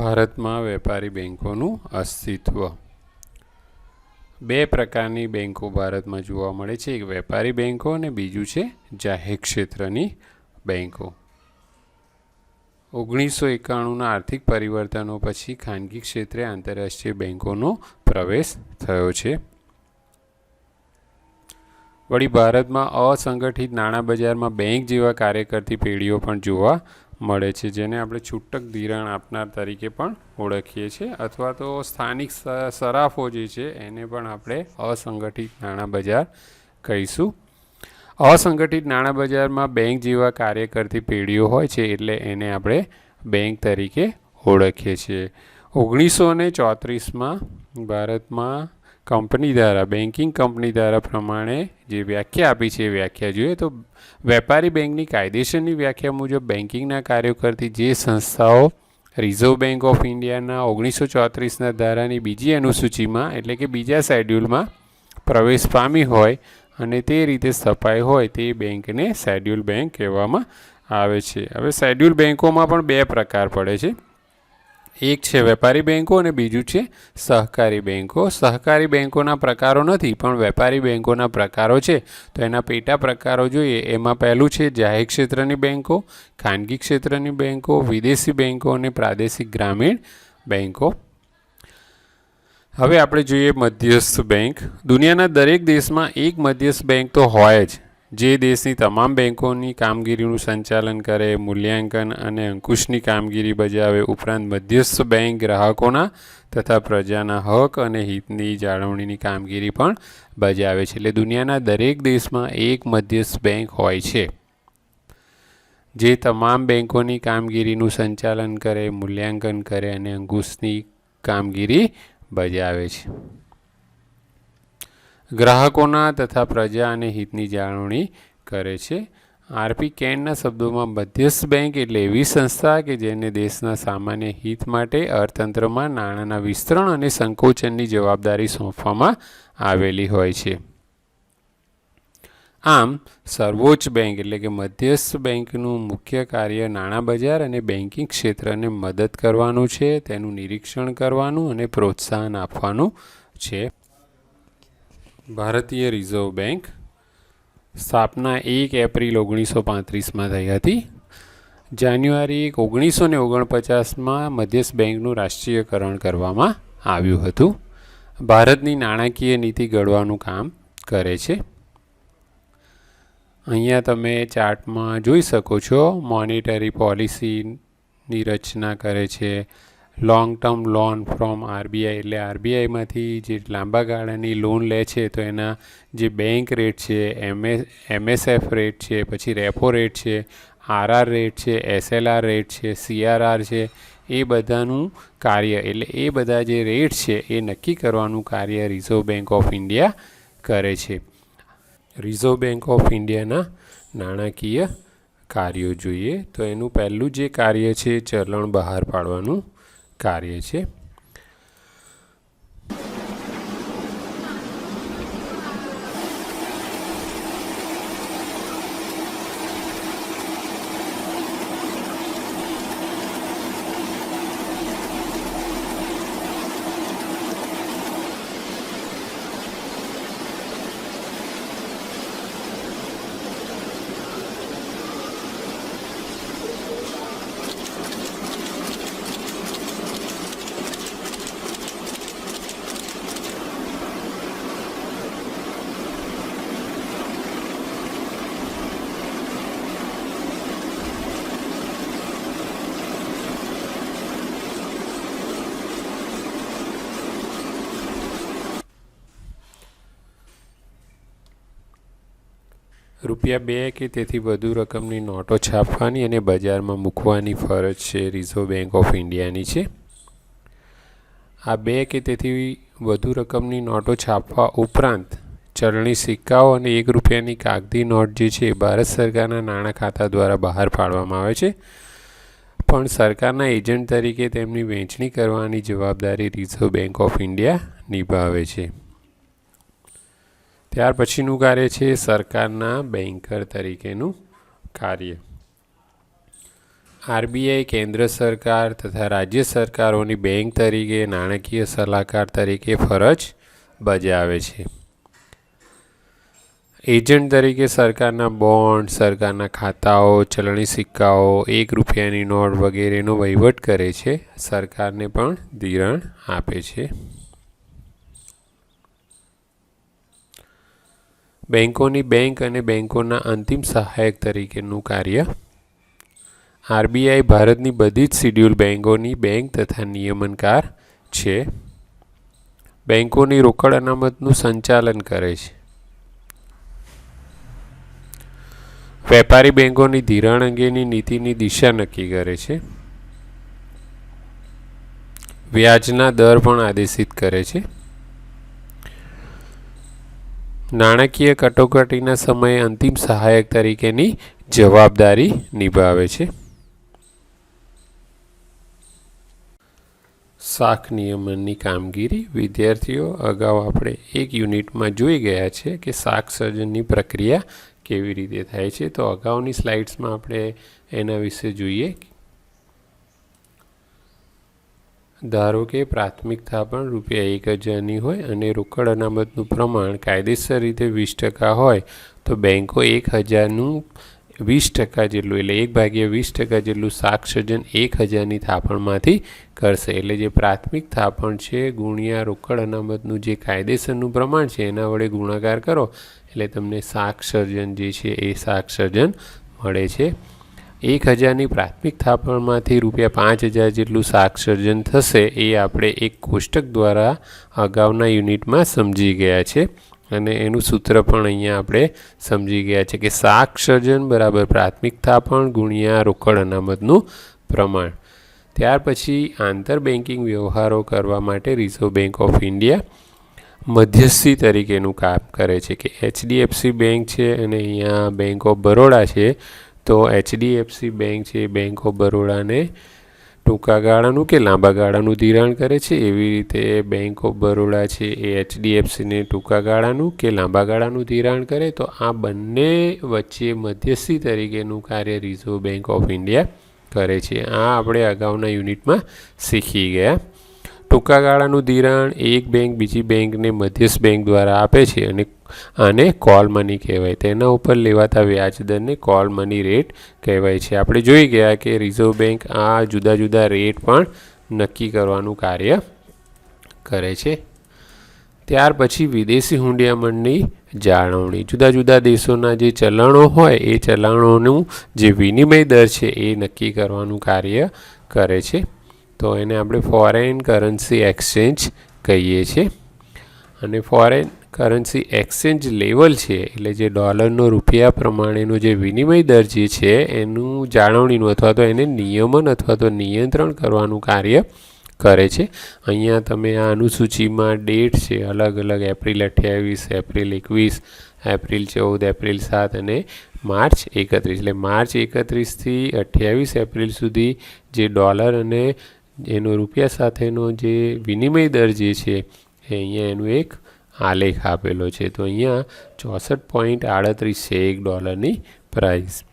ભારતમાં વેપારી બેંકોનું અસ્તિત્વ। બે પ્રકારની બેંકો ભારતમાં જોવા મળે છે, એક વેપારી બેંકો અને બીજું છે જાહેર ક્ષેત્રની બેંકો। 1991ના આર્થિક પરિવર્તનો પછી ખાનગી ક્ષેત્રે આંતરરાષ્ટ્રીય બેંકોનો પ્રવેશ થયો છે। વળી ભારતમાં અસંગઠિત નાણાં બજારમાં બેંક જેવા કાર્ય કરતી પેઢીઓ પણ જોવા મળે છે, જેને આપણે છૂટક ધિરાણ આપનાર તરીકે પણ ઓળખીએ છીએ, અથવા તો સ્થાનિક સરાફો જે છે એને પણ આપણે અસંગઠિત નાણાં બજાર કહીશું। અસંગઠિત નાણાં બજારમાં બેંક જેવા કાર્ય કરતી પેઢીઓ હોય છે, એટલે એને આપણે બેંક તરીકે ઓળખીએ છીએ। 1934માં ભારતમાં કંપની દ્વારા બેન્કિંગ કંપની દ્વારા પ્રમાણે જે વ્યાખ્યા આપી છે એ વ્યાખ્યા જોઈએ તો વેપારી બેંકની કાયદેસરની વ્યાખ્યા મુજબ બેન્કિંગના કાર્યો કરતી જે સંસ્થાઓ રિઝર્વ બેંક ઓફ ઇન્ડિયાના 1934ના ધારાની બીજી અનુસૂચિમાં એટલે કે બીજા શેડ્યુલમાં પ્રવેશ પામી હોય અને તે રીતે સ્થપાઈ હોય તે બેંકને શેડ્યુલ બેંક કહેવામાં આવે છે। હવે શેડ્યુલ બેંકોમાં પણ બે પ્રકાર પડે છે, એક છે વેપારી બેંકો અને બીજું છે સહકારી બેંકો। સહકારી બેંકોના પ્રકારો નથી પણ વેપારી બેંકોના પ્રકારો છે, તો એના પેટા પ્રકારો જોઈએ। એમાં પહેલું છે જાહેર ક્ષેત્રની બેંકો, ખાનગી ક્ષેત્રની બેંકો, વિદેશી બેંકો અને પ્રાદેશિક ગ્રામીણ બેંકો। હવે આપણે જોઈએ મધ્યસ્થ બેંક। દુનિયાના દરેક દેશમાં એક મધ્યસ્થ બેંક તો હોય જ, જે દેશની તમામ બેંકોની કામગીરીનું સંચાલન કરે, મૂલ્યાંકન અને અંકુશની કામગીરી બજાવે। ઉપરાંત મધ્યસ્થ બેંક ગ્રાહકોના તથા પ્રજાના હક અને હિતની જાળવણીની કામગીરી પણ બજાવે છે। એટલે દુનિયાના દરેક દેશમાં એક મધ્યસ્થ બેંક હોય છે, જે તમામ બેંકોની કામગીરીનું સંચાલન કરે, મૂલ્યાંકન કરે અને અંકુશની કામગીરી બજાવે છે। ગ્રાહકોના તથા પ્રજા અને હિતની જાળવણી કરે છે। આરપી કેનના શબ્દોમાં મધ્યસ્થ બેંક એટલે એવી સંસ્થા કે જેને દેશના સામાન્ય હિત માટે અર્થતંત્રમાં નાણાંના વિસ્તરણ અને સંકોચનની જવાબદારી સોંપવામાં આવેલી હોય છે। આમ સર્વોચ્ચ બેંક એટલે કે મધ્યસ્થ બેંકનું મુખ્ય કાર્ય નાણાં બજાર અને બેન્કિંગ ક્ષેત્રને મદદ કરવાનું છે, તેનું નિરીક્ષણ કરવાનું અને પ્રોત્સાહન આપવાનું છે। ભારતીય રિઝર્વ બેંક સ્થાપના 1 એપ્રિલ 1935માં થઈ હતી। જાન્યુઆરી 1949માં મધ્યસ્થ બેંકનું રાષ્ટ્રીયકરણ કરવામાં આવ્યું હતું। ભારતની નાણાકીય નીતિ ઘડવાનું કામ કરે છે। અહીંયા તમે ચાર્ટમાં જોઈ શકો છો, મોનેટરી પોલિસીની રચના કરે છે। Long term loan from RBI એટલે આરબીઆઈમાંથી જે લાંબા ગાળાની લોન લે છે તો એના જે બેંક રેટ છે, એમએસએફ રેટ છે, પછી રેપો રેટ છે, આરઆર રેટ છે, એસએલઆર રેટ છે, સીઆરઆર છે, એ બધાનું કાર્ય એટલે એ બધા જે રેટ છે એ નક્કી કરવાનું કાર્ય રિઝર્વ બેંક ઓફ ઇન્ડિયા કરે છે। રિઝર્વ બેંક ઓફ ઇન્ડિયાના નાણાકીય કાર્યો જોઈએ તો એનું પહેલું જે કાર્ય છે ચલણ બહાર પાડવાનું કાર્ય છે। રૂપિયા 2 કે તેથી વધુ રકમની નોટો છાપવાની અને બજારમાં મૂકવાની ફરજ છે રિઝર્વ બેંક ઓફ ઇન્ડિયાની છે। આ 2 કે તેથી વધુ રકમની નોટો છાપવા ઉપરાંત ચલણી સિક્કાઓ અને 1 રૂપિયાની કાગદી નોટ જે છે ભારત સરકારના નાણાં ખાતા દ્વારા બહાર પાડવામાં આવે છે, પણ સરકારના એજન્ટ તરીકે તેમની વહેંચણી કરવાની જવાબદારી રિઝર્વ બેંક ઓફ ઇન્ડિયા નિભાવે છે। ત્યાર પછીનું કાર્ય છે સરકારના બેન્કર તરીકેનું કાર્ય। આરબીઆઈ કેન્દ્ર સરકાર તથા રાજ્ય સરકારોની બેંક તરીકે નાણાકીય સલાહકાર તરીકે ફરજ બજાવે છે. એજન્ટ તરીકે સરકારના બોન્ડ, સરકારના ખાતાઓ, ચલણી સિક્કાઓ, 1 રૂપિયાની નોટ વગેરેનો વહીવટ કરે છે. સરકારને પણ ધિરાણ આપે છે. બેંકોની બેંક અને બેંકોના અંતિમ સહાયક તરીકેનું કાર્ય. આરબીઆઈ ભારતની બધી જ શિડ્યુલ બેંકોની બેંક તથા નિયમનકાર છે. બેંકોની રોકડ અનામતનું સંચાલન કરે છે. વેપારી બેંકોની ધિરાણ અંગેની નીતિની દિશા નક્કી કરે છે. વ્યાજના દર પણ આદેશિત કરે છે. નાણાકીય કટોકટીના સમયે અંતિમ સહાયક તરીકેની જવાબદારી નિભાવે છે. શાખ નિયમનની કામગીરી. વિદ્યાર્થીઓ, અગાઉ આપણે એક યુનિટમાં જોઈ ગયા છે કે શાખ સર્જનની પ્રક્રિયા કેવી રીતે થાય છે. તો અગાઉની સ્લાઇડ્સમાં આપણે એના વિશે જોઈએ. ધારો કે પ્રાથમિક થાપણ ₹1000ની હોય અને રોકડ અનામતનું પ્રમાણ કાયદેસર રીતે 20% હોય તો બેંકો 1000નું 20% જેટલું એટલે 1/20% જેટલું શાખ સર્જન 1000ની થાપણમાંથી કરશે. એટલે જે પ્રાથમિક થાપણ છે ગુણ્યા રોકડ અનામતનું જે કાયદેસરનું પ્રમાણ છે એના વડે ગુણાકાર કરો એટલે તમને શાખ સર્જન જે છે એ શાખ સર્જન મળે છે. 1000ની પ્રાથમિક થાપણમાંથી ₹5000 જેટલું શાખ સર્જન થશે એ આપણે એક કોષ્ટક દ્વારા અગાઉના યુનિટમાં સમજી ગયા છે અને એનું સૂત્ર પણ અહીંયા આપણે સમજી ગયા છે કે શાખ સર્જન બરાબર પ્રાથમિક થાપણ ગુણ્યા રોકડ અનામતનું પ્રમાણ. ત્યાર પછી આંતર બેન્કિંગ વ્યવહારો કરવા માટે રિઝર્વ બેંક ઓફ ઇન્ડિયા મધ્યસ્થી તરીકેનું કામ કરે છે કે HDFC બેંક છે અને અહીંયા બેંક ઓફ બરોડા છે. તો HDFC બેંક છે બેંક ઓફ બરોડાને ટૂંકા ગાળાનું કે લાંબા ગાળાનું ધિરાણ કરે છે. એવી રીતે બેંક ઓફ બરોડા છે એ HDFCને ટૂંકા ગાળાનું કે લાંબા ગાળાનું ધિરાણ કરે. તો આ બંને વચ્ચે મધ્યસ્થી તરીકેનું કાર્ય રિઝર્વ બેંક ઓફ ઇન્ડિયા કરે છે. આ આપણે અગાઉના યુનિટમાં શીખી ગયા. ટૂંકા ગાળાનું ધિરાણ એક બેંક બીજી બેંકને મધ્યસ્થ બેંક દ્વારા આપે છે અને આને કોલ મની કહેવાય. તેના ઉપર લેવાતા વ્યાજ દરને કોલ મની રેટ કહેવાય છે. આપણે જોઈ ગયા કે રિઝર્વ બેંક આ જુદા જુદા રેટ પણ નક્કી કરવાનું કાર્ય કરે છે. ત્યાર પછી વિદેશી હુંડિયામણની જાળવણી. જુદા જુદા દેશોના જે ચલણો હોય એ ચલણોનું જે વિનિમય દર છે એ નક્કી કરવાનું કાર્ય કરે છે. તો એને આપણે ફોરેન કરન્સી એક્સચેન્જ કહીએ છીએ. અને ફોરેન કરન્સી એક્સચેન્જ લેવલ છે એટલે જે ડોલરનો રૂપિયા પ્રમાણેનો જે વિનિમય દર જે છે એનું જાળવણીનું અથવા તો એને નિયમન અથવા તો નિયંત્રણ કરવાનું કાર્ય કરે છે. અહીંયા તમે આ અનુસૂચિમાં ડેટ છે અલગ અલગ એપ્રિલ 28, એપ્રિલ 21, એપ્રિલ 14, એપ્રિલ 7 અને માર્ચ 31. એટલે માર્ચ 31થી 28 એપ્રિલ સુધી જે ડોલર અને એનો રૂપિયા સાથેનો જે વિનિમય દર જે છે એ અહીંયા એનું એક આલેખ આપેલો છે. તો અહીંયા 64.38 છે $1ની પ્રાઇસ.